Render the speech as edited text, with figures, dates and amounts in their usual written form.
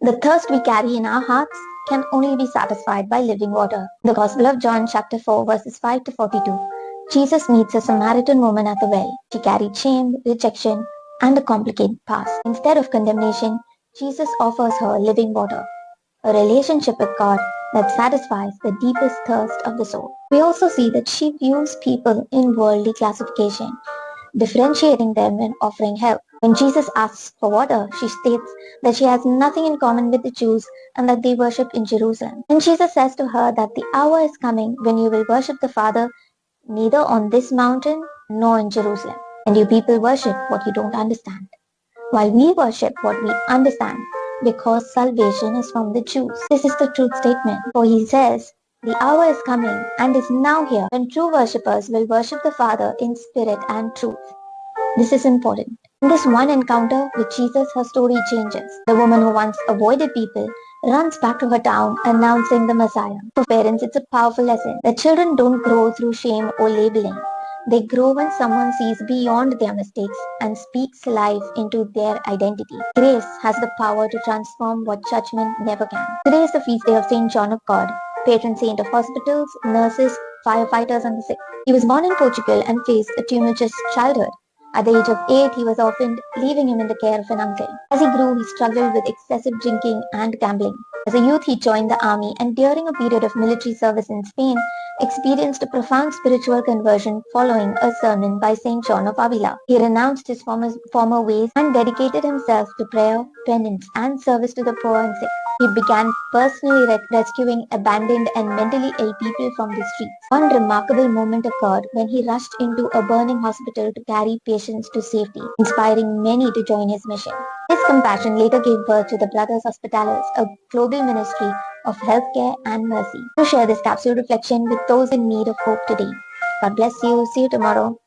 The thirst we carry in our hearts can only be satisfied by living water. The Gospel of John chapter 4 verses 5 to 42. Jesus meets a Samaritan woman at the well. She carried shame, rejection, and a complicated past. Instead of condemnation, Jesus offers her living water, a relationship with God that satisfies the deepest thirst of the soul. We also see that she views people in worldly classification, differentiating them when offering help. When Jesus asks for water, she states that she has nothing in common with the Jews and that they worship in Jerusalem. And Jesus says to her that the hour is coming when you will worship the Father neither on this mountain nor in Jerusalem. And you people worship what you don't understand, while we worship what we understand, because salvation is from the Jews. This is the truth statement, for he says, the hour is coming and is now here when true worshippers will worship the Father in spirit and truth. This is important. In this one encounter with Jesus, her story changes. The woman who once avoided people runs back to her town announcing the Messiah. For parents, it's a powerful lesson that children don't grow through shame or labeling. They grow when someone sees beyond their mistakes and speaks life into their identity. Grace has the power to transform what judgment never can. Today is the feast day of St. John of God, patron saint of hospitals, nurses, firefighters, and the sick. He was born in Portugal and faced a tumultuous childhood. At the age of 8, he was orphaned, leaving him in the care of an uncle. As he grew, he struggled with excessive drinking and gambling. As a youth, he joined the army and during a period of military service in Spain, experienced a profound spiritual conversion following a sermon by St. John of Avila. He renounced his former ways and dedicated himself to prayer, penance, and service to the poor and sick. He began personally rescuing abandoned and mentally ill people from the streets. One remarkable moment occurred when he rushed into a burning hospital to carry patients to safety, inspiring many to join his mission. His compassion later gave birth to the Brothers Hospitallers, a global ministry of healthcare and mercy. To share this capsule reflection with those in need of hope today. God bless you. See you tomorrow.